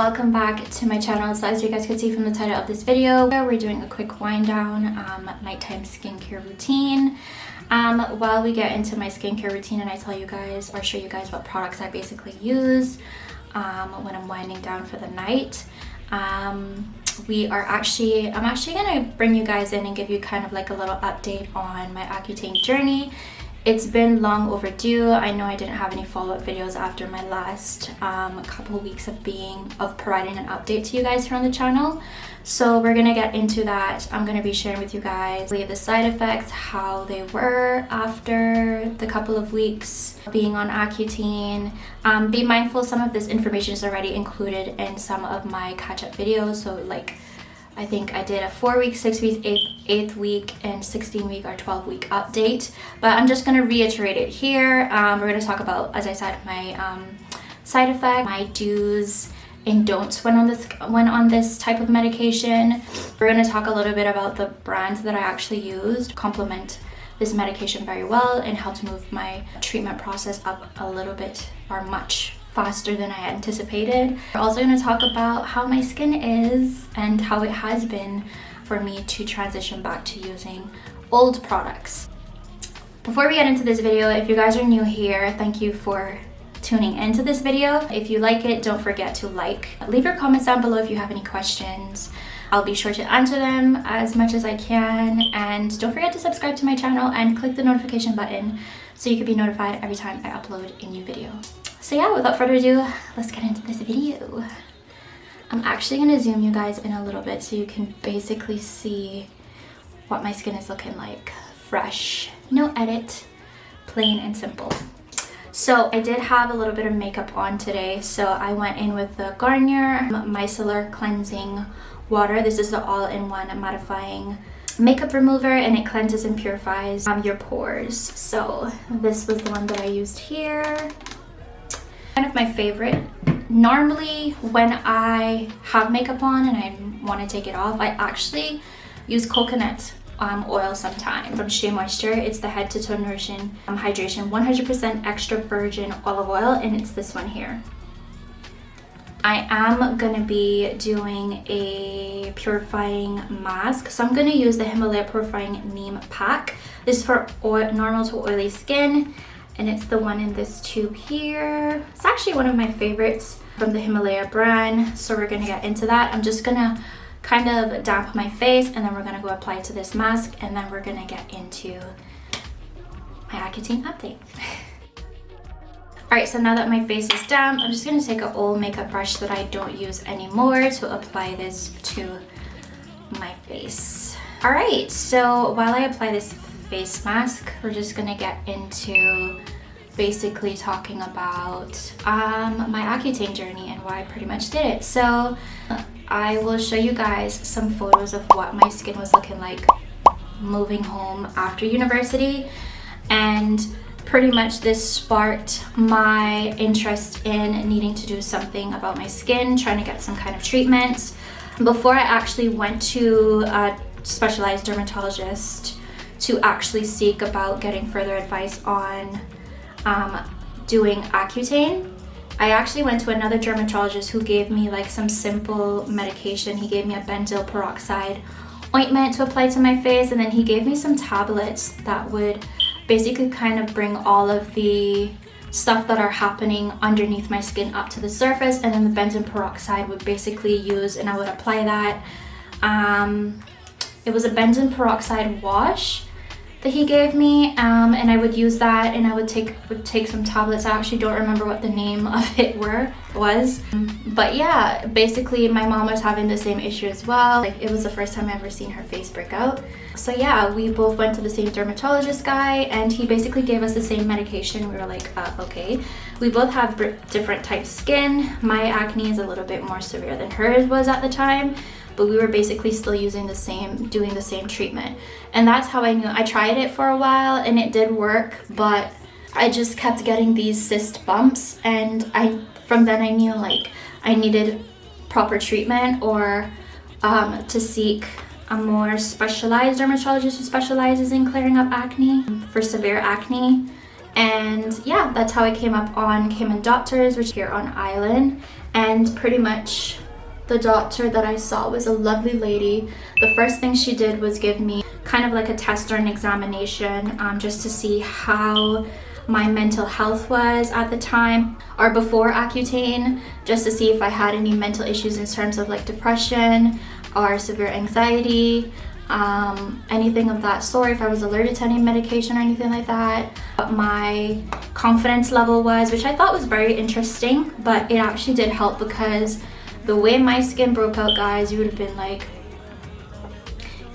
welcome back to my channel. So as you guys can see from the title of this video, we're doing a quick wind down nighttime skincare routine. While we get into my skincare routine and I tell you guys or show you guys what products I basically use when I'm winding down for the night, I'm actually gonna bring you guys in and give you kind of like a little update on my Accutane journey. It's been long overdue. I know I didn't have any follow-up videos after my last couple of weeks of providing an update to you guys here on the channel. So we're gonna get into that. I'm gonna be sharing with you guys the side effects, how they were after the couple of weeks being on Accutane. Be mindful, some of this information is already included in some of my catch-up videos. So like, I think I did a 4-week, 6-week, 8th week, and 16-week or 12-week update. But I'm just going to reiterate it here. We're going to talk about, as I said, my side effects, my do's and don'ts when on this type of medication. We're going to talk a little bit about the brands that I actually used to complement this medication very well and how to move my treatment process up a little bit or much faster than I anticipated. We're also going to talk about how my skin is and how it has been for me to transition back to using old products. Before we get into this video, if you guys are new here, thank you for tuning into this video. If you like it, don't forget to leave your comments down below if you have any questions. I'll be sure to answer them as much as I can, and don't forget to subscribe to my channel and click the notification button so you can be notified every time I upload a new video. So yeah, without further ado, let's get into this video. I'm actually going to zoom you guys in a little bit so you can basically see what my skin is looking like. Fresh, no edit, plain and simple. So I did have a little bit of makeup on today, so I went in with the Garnier Micellar Cleansing Water. This is the all-in-one mattifying makeup remover, and it cleanses and purifies your pores. So this was the one that I used here. Kind of my favorite. Normally when I have makeup on and I want to take it off, I actually use coconut oil sometime from Shea Moisture. It's the head to toe nourishing hydration 100% extra virgin olive oil, and it's this one here. I am gonna be doing a purifying mask, so I'm gonna use the Himalaya Purifying Neem Pack. This is for normal to oily skin, and it's the one in this tube here. It's actually one of my favorites from the Himalaya brand, so we're gonna get into that. I'm just gonna kind of damp my face, and then we're gonna go apply it to this mask, and then we're gonna get into my Accutane update. Alright, so now that my face is damp, I'm just gonna take an old makeup brush that I don't use anymore to apply this to my face. Alright, so while I apply this face mask, we're just gonna get into basically talking about my Accutane journey and why I pretty much did it. So I will show you guys some photos of what my skin was looking like moving home after university, and pretty much this sparked my interest in needing to do something about my skin, trying to get some kind of treatment. Before I actually went to a specialized dermatologist to actually seek about getting further advice on doing Accutane, I actually went to another dermatologist who gave me like some simple medication. He gave me a benzoyl peroxide ointment to apply to my face, and then he gave me some tablets that would basically kind of bring all of the stuff that are happening underneath my skin up to the surface, and then the benzoyl peroxide would basically use, and I would apply that. It was a benzoyl peroxide wash that he gave me, and I would use that, and I would take some tablets. I actually don't remember what the name of it was, but yeah, basically my mom was having the same issue as well. Like, it was the first time I ever seen her face break out. So yeah, we both went to the same dermatologist guy, and he basically gave us the same medication. We were like, okay. We both have different types of skin. My acne is a little bit more severe than hers was at the time, but we were basically still doing the same treatment. And that's how I knew. I tried it for a while and it did work, but I just kept getting these cyst bumps, and from then I knew like I needed proper treatment, or to seek a more specialized dermatologist who specializes in clearing up acne for severe acne. And yeah, that's how I came up on Cayman Doctors, which is here on Island. And pretty much the doctor that I saw was a lovely lady. The first thing she did was give me kind of like a test or an examination, just to see how my mental health was at the time, or before Accutane, just to see if I had any mental issues in terms of like depression or severe anxiety, anything of that sort, if I was allergic to any medication or anything like that, what my confidence level was, which I thought was very interesting. But it actually did help, because the way my skin broke out, guys, you would have been like,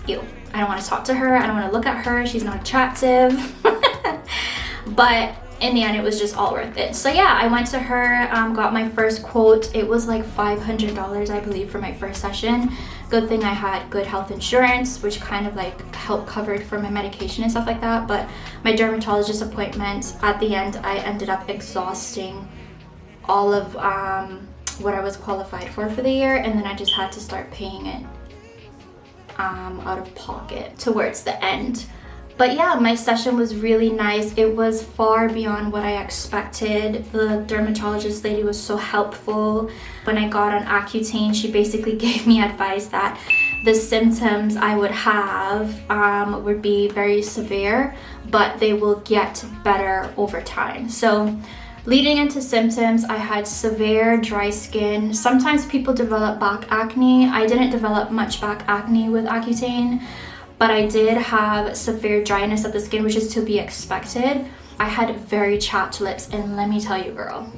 ew, I don't want to talk to her, I don't want to look at her, she's not attractive. But in the end, it was just all worth it. So yeah, I went to her, got my first quote. It was like $500, I believe, for my first session. Good thing I had good health insurance, which kind of like helped covered for my medication and stuff like that. But my dermatologist appointment, at the end, I ended up exhausting all of what I was qualified for the year, and then I just had to start paying it out of pocket towards the end. But yeah, my session was really nice. It was far beyond what I expected. The dermatologist lady was so helpful. When I got on Accutane, she basically gave me advice that the symptoms I would have would be very severe, but they will get better over time. So leading into symptoms, I had severe dry skin. Sometimes people develop back acne. I didn't develop much back acne with Accutane, but I did have severe dryness of the skin, which is to be expected. I had very chapped lips, and let me tell you, girl,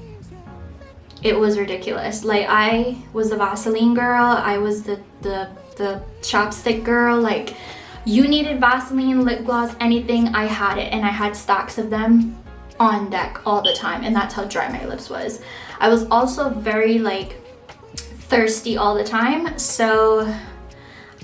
it was ridiculous. Like, I was the Vaseline girl, I was the chapstick girl. Like, you needed Vaseline, lip gloss, anything, I had it, and I had stacks of them on deck all the time, and that's how dry my lips was. I was also very like thirsty all the time, so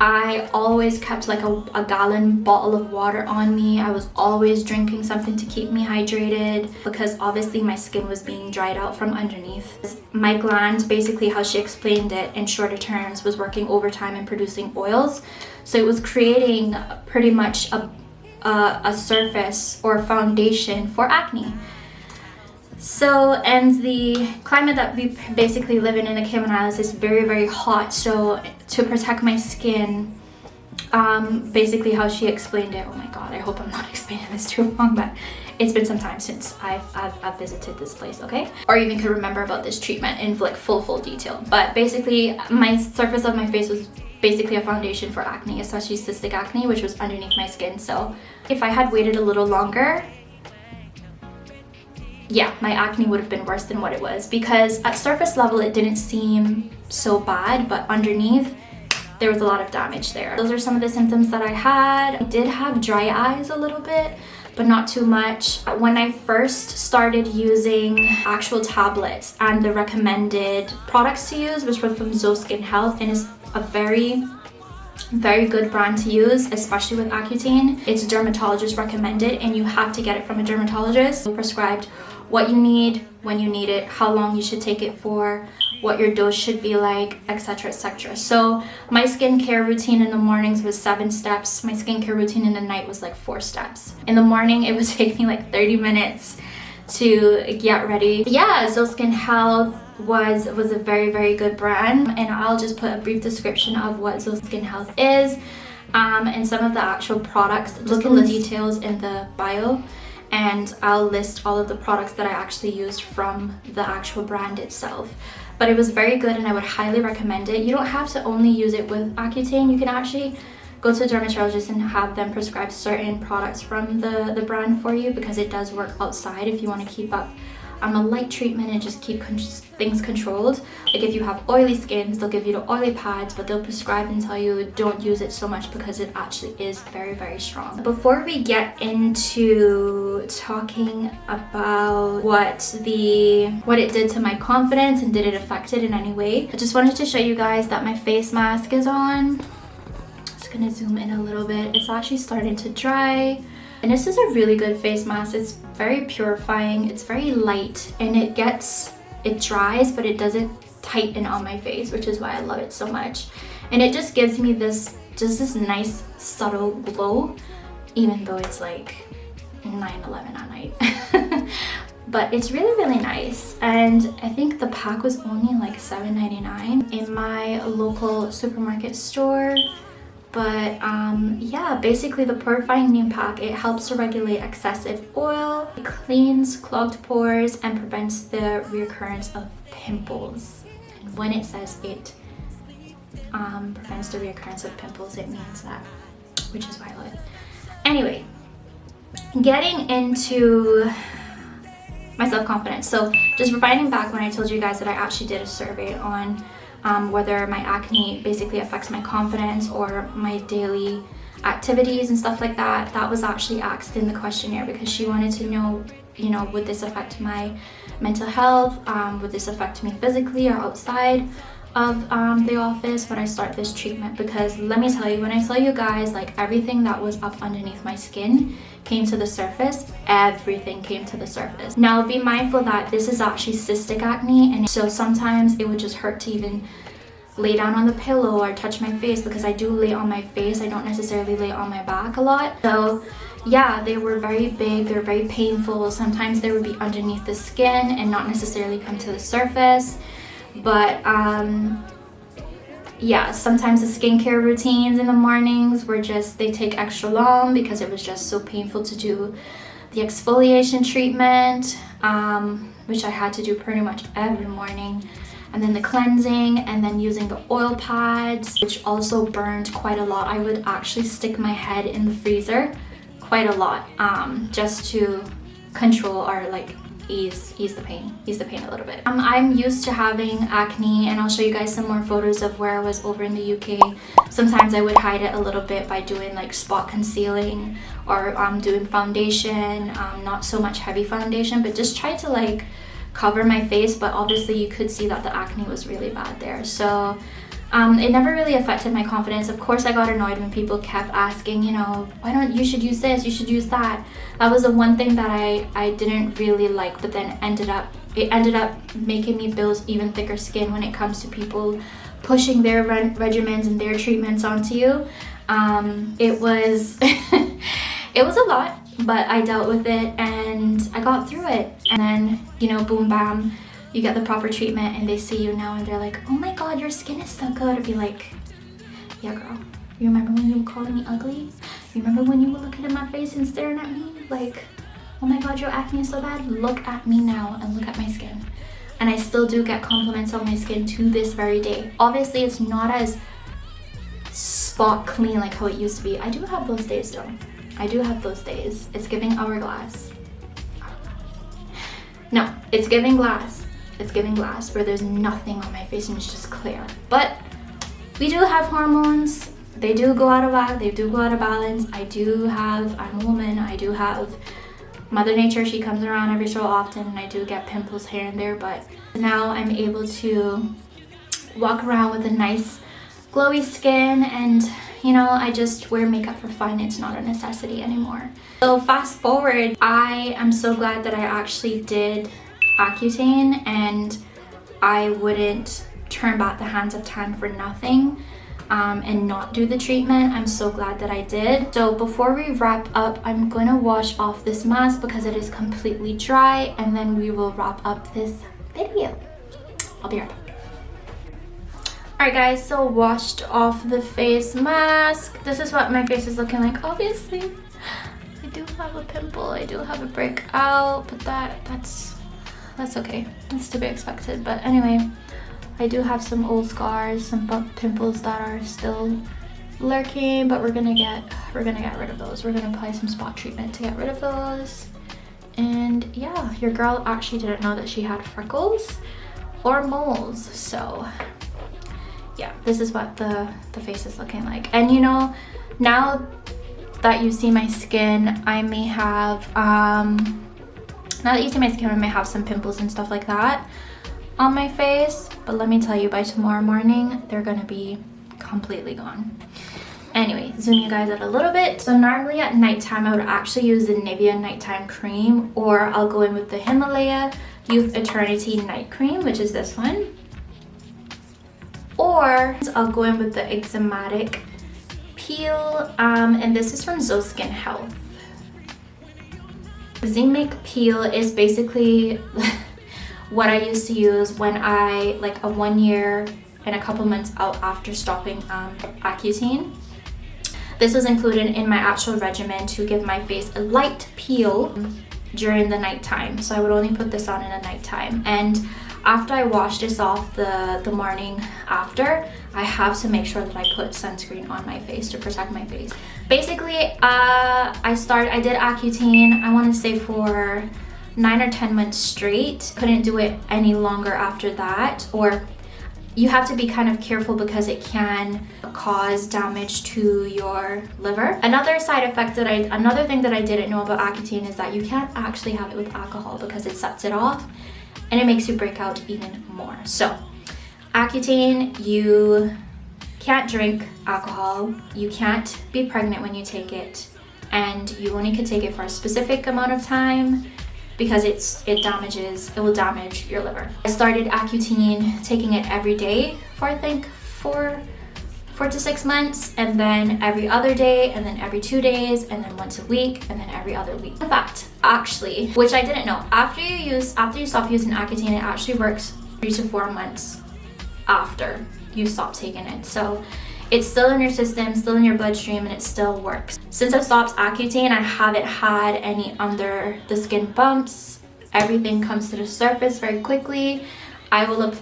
I always kept like a gallon bottle of water on me. I was always drinking something to keep me hydrated, because obviously my skin was being dried out from underneath. My gland, basically how she explained it in shorter terms, was working overtime and producing oils, so it was creating pretty much a surface or foundation for acne. So, and the climate that we basically live in the Cayman Islands is very, very hot. So to protect my skin, basically how she explained it, oh my god, I hope I'm not explaining this too long, but it's been some time since I've visited this place, okay? Or even could remember about this treatment in like full detail. But basically, my surface of my face was basically a foundation for acne, especially cystic acne, which was underneath my skin. So if I had waited a little longer, yeah, my acne would have been worse than what it was, because at surface level it didn't seem so bad, but underneath there was a lot of damage there. Those are some of the symptoms that I had. I did have dry eyes a little bit, but not too much. When I first started using actual tablets and the recommended products to use, which were from Zkin Health, and it's a very good brand to use, especially with Accutane. It's dermatologist recommended, and you have to get it from a dermatologist. Prescribed what you need, when you need it, how long you should take it for, what your dose should be like, etc, etc. So my skincare routine in the mornings was 7 steps. My skincare routine in the night was like 4 steps. In the morning, it would take me like 30 minutes to get ready. Yeah, Zkin Health was a very good brand, and I'll just put a brief description of what Zkin Health is, and some of the actual products. Look in the details in the bio, and I'll list all of the products that I actually used from the actual brand itself. But it was very good, and I would highly recommend it. You don't have to only use it with Accutane. You can actually go to a dermatologist and have them prescribe certain products from the brand for you, because it does work outside if you want to keep up a light treatment and just keep things controlled. Like if you have oily skins, they'll give you the oily pads, but they'll prescribe and tell you don't use it so much, because it actually is very strong. Before we get into talking about what it did to my confidence and did it affect it in any way, I just wanted to show you guys that my face mask is on. Just gonna zoom in a little bit. It's actually starting to dry. And this is a really good face mask. It's very purifying, it's very light, and it dries, but it doesn't tighten on my face, which is why I love it so much. And it just gives me this nice subtle glow, even though it's like 9-11 at night. but it's really nice. And I think the pack was only like $7.99 in my local supermarket store. But yeah, basically the purifying neem pack, it helps to regulate excessive oil, it cleans clogged pores, and prevents the reoccurrence of pimples. And when it says it prevents the reoccurrence of pimples, it means that, which is violet. Anyway, getting into my self-confidence. So just rewinding back when I told you guys that I actually did a survey on whether my acne basically affects my confidence or my daily activities and stuff like that. That was actually asked in the questionnaire because she wanted to know, you know, would this affect my mental health? Would this affect me physically or outside of the office when I start this treatment? Because let me tell you, when I tell you guys, like, everything that was up underneath my skin came to the surface. Everything came to the surface. Now be mindful that this is actually cystic acne, and so sometimes it would just hurt to even lay down on the pillow or touch my face, because I do lay on my face. I don't necessarily lay on my back a lot. So yeah, they were very big, they're very painful. Sometimes they would be underneath the skin and not necessarily come to the surface. But yeah, sometimes the skincare routines in the mornings were just, they take extra long because it was just so painful to do the exfoliation treatment, which I had to do pretty much every morning, and then the cleansing, and then using the oil pads, which also burned quite a lot. I would actually stick my head in the freezer quite a lot, just to control or like ease the pain a little bit. I'm used to having acne, and I'll show you guys some more photos of where I was over in the UK. Sometimes I would hide it a little bit by doing like spot concealing or doing foundation, not so much heavy foundation, but just try to like cover my face. But obviously you could see that the acne was really bad there, so it never really affected my confidence. Of course, I got annoyed when people kept asking, you know, why don't you should use this, you should use that. That was the one thing that I didn't really like, but then it ended up making me build even thicker skin when it comes to people pushing their regimens and their treatments onto you. It was it was a lot, but I dealt with it and I got through it. And then, you know, boom bam, you get the proper treatment and they see you now and they're like, oh my god, your skin is so good. I'd be like, yeah girl, you remember when you were calling me ugly? You remember when you were looking at my face and staring at me like, oh my god, your acne is so bad? Look at me now and look at my skin. And I still do get compliments on my skin to this very day. Obviously it's not as spot clean like how it used to be. I do have those days though. I do have those days. It's giving hourglass. No, it's giving glass. It's giving glass, where there's nothing on my face and it's just clear. But we do have hormones. They do go out of whack. They do go out of balance. I'm a woman. I do have Mother Nature. She comes around every so often, and I do get pimples here and there. But now I'm able to walk around with a nice glowy skin, and you know, I just wear makeup for fun. It's not a necessity anymore. So fast forward, I am so glad that I actually did Accutane, and I wouldn't turn back the hands of time for nothing, and not do the treatment. I'm so glad that I did. So before we wrap up, I'm going to wash off this mask because it is completely dry, and then we will wrap up this video. I'll be right back. Alright guys, so washed off the face mask. This is what my face is looking like. Obviously I do have a pimple, I do have a breakout, but that's okay, that's to be expected. But anyway, I do have some old scars, some pimples that are still lurking, but we're gonna get rid of those. We're gonna apply some spot treatment to get rid of those. And yeah, your girl actually didn't know that she had freckles or moles, so yeah, this is what the face is looking like. And you know, now that you see my skin, I may have now that you see my skin, I may have some pimples and stuff like that on my face, but let me tell you, by tomorrow morning they're gonna be completely gone. Anyway, zoom you guys out a little bit. So normally at nighttime I would actually use the Nivea nighttime cream, or I'll go in with the Himalaya Youth Eternity night cream, which is this one, or I'll go in with the Enzymatic Peel, and this is from Zkin Health. Enzymatic Peel is basically what I used to use when I, like a 1 year and a couple months out after stopping Accutane. This was included in my actual regimen to give my face a light peel during the nighttime. So I would only put this on in the nighttime. And after I wash this off the morning after, I have to make sure that I put sunscreen on my face to protect my face. Basically, I did Accutane, I want to say for 9 or 10 months straight. Couldn't do it any longer after that, or you have to be kind of careful because it can cause damage to your liver. Another side effect another thing that I didn't know about Accutane is that you can't actually have it with alcohol because it sets it off and it makes you break out even more. So Accutane, you can't drink alcohol, you can't be pregnant when you take it, and you only can take it for a specific amount of time because it will damage your liver. I started Accutane taking it every day for I think 4 to 6 months, and then every other day, and then every 2 days, and then once a week, and then every other week. In fact, actually, which I didn't know, after you stop using Accutane, it actually works 3 to 4 months after you stop taking it. So it's still in your system, still in your bloodstream, and it still works. Since I stopped Accutane, I haven't had any under the skin bumps. Everything comes to the surface very quickly. I will do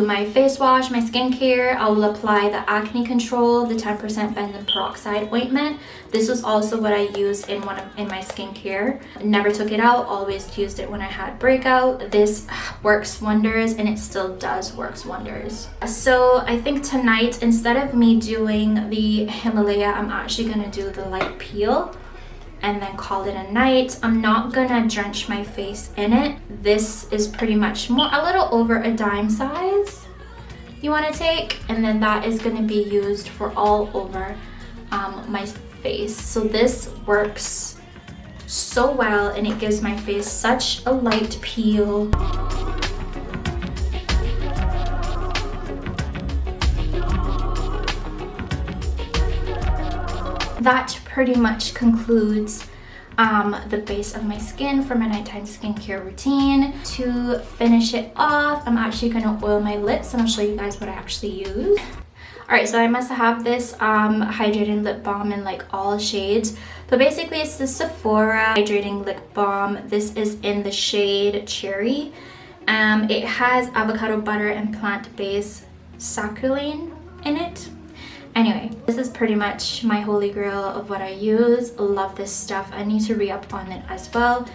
my face wash, my skincare. I will apply the acne control, the 10% benzoyl peroxide ointment. This was also what I used in my skincare. Never took it out, always used it when I had breakout. This works wonders, and it still does works wonders. So I think tonight, instead of me doing the Himalaya, I'm actually gonna do the light peel and then call it a night. I'm not gonna drench my face in it. This is pretty much a little over a dime size you want to take, and then that is going to be used for all over my face. So this works so well, and it gives my face such a light peel. That pretty much concludes the base of my skin for my nighttime skincare routine. To finish it off, I'm actually going to oil my lips, and I'll show you guys what I actually use. Alright, so I must have this hydrating lip balm in like all shades. But basically it's the Sephora hydrating lip balm. This is in the shade Cherry. It has avocado butter and plant-based succulent in it. Anyway, this is pretty much my holy grail of what I use. Love this stuff. I need to re-up on it as well.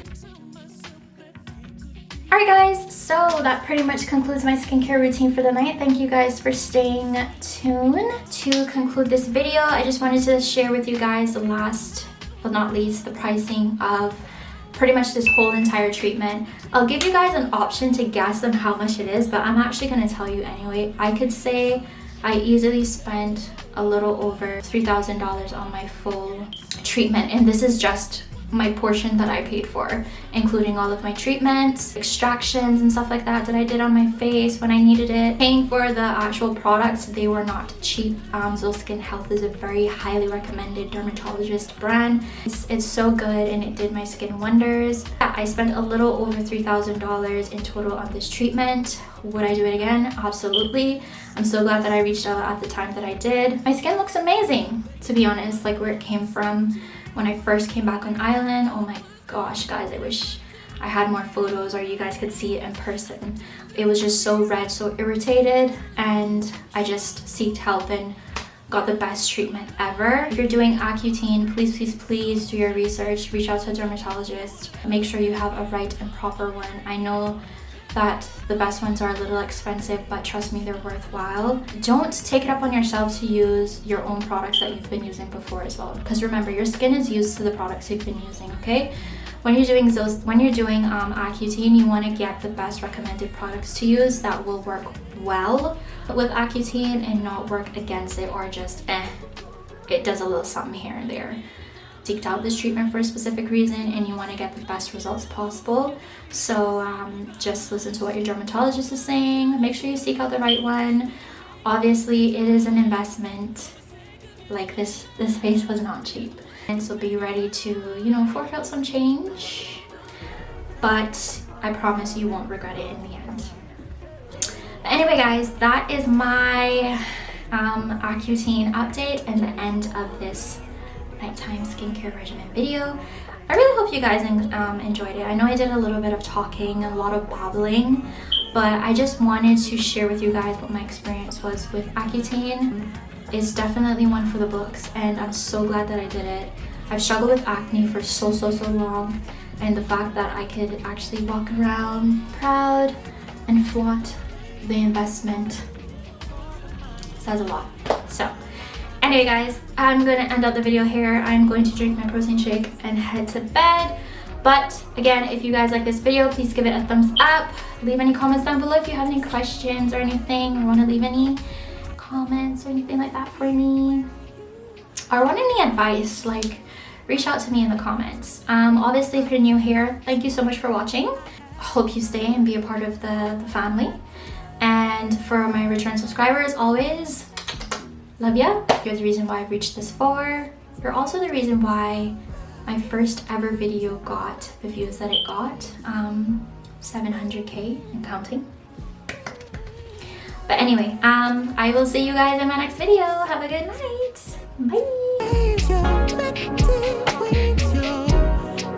Alright guys, so that pretty much concludes my skincare routine for the night. Thank you guys for staying tuned. To conclude this video, I just wanted to share with you guys the last but not least, the pricing of pretty much this whole entire treatment. I'll give you guys an option to guess on how much it is, but I'm actually going to tell you anyway. I could say I easily spent a little over $3,000 on my full treatment, and this is just my portion that I paid for, including all of my treatments, extractions and stuff like that I did on my face when I needed it. Paying for the actual products, they were not cheap. Zkin Health is a very highly recommended dermatologist brand. It's so good, and it did my skin wonders. Yeah, I spent a little over $3,000 in total on this treatment. Would I do it again? Absolutely. I'm so glad that I reached out at the time that I did. My skin looks amazing, to be honest, like where it came from when I first came back on island. Oh my gosh, guys, I wish I had more photos or you guys could see it in person. It was just so red, so irritated, and I just sought help and got the best treatment ever. If you're doing Accutane, please, please, please do your research. Reach out to a dermatologist. Make sure you have a right and proper one. I know that the best ones are a little expensive, but trust me, they're worthwhile. Don't take it up on yourself to use your own products that you've been using before as well, because remember, your skin is used to the products you've been using, okay? When you're doing Accutane, you want to get the best recommended products to use that will work well with Accutane and not work against it, or just it does a little something here and there. Seeked out this treatment for a specific reason, and you want to get the best results possible. So just listen to what your dermatologist is saying. Make sure you seek out the right one. Obviously, it is an investment. Like this face was not cheap. And so be ready to, you know, fork out some change. But I promise you won't regret it in the end. But anyway guys, that is my Accutane update and the end of this nighttime skincare regimen video. I really hope you guys enjoyed it. I know I did a little bit of talking, a lot of babbling, but I just wanted to share with you guys what my experience was with Accutane. It's definitely one for the books, and I'm so glad that I did it. I've struggled with acne for so long, and the fact that I could actually walk around proud and flaunt the investment says a lot. So anyway guys, I'm going to end up the video here. I'm going to drink my protein shake and head to bed. But again, if you guys like this video, please give it a thumbs up. Leave any comments down below if you have any questions or anything, or want to leave any comments or anything like that for me, or want any advice, like reach out to me in the comments. Obviously if you're new here, thank you so much for watching. Hope you stay and be a part of the family. And for my return subscribers, always love ya. You're the reason why I've reached this far. You're also the reason why my first ever video got the views that it got, 700K and counting. But anyway, I will see you guys in my next video. Have a good night. Bye.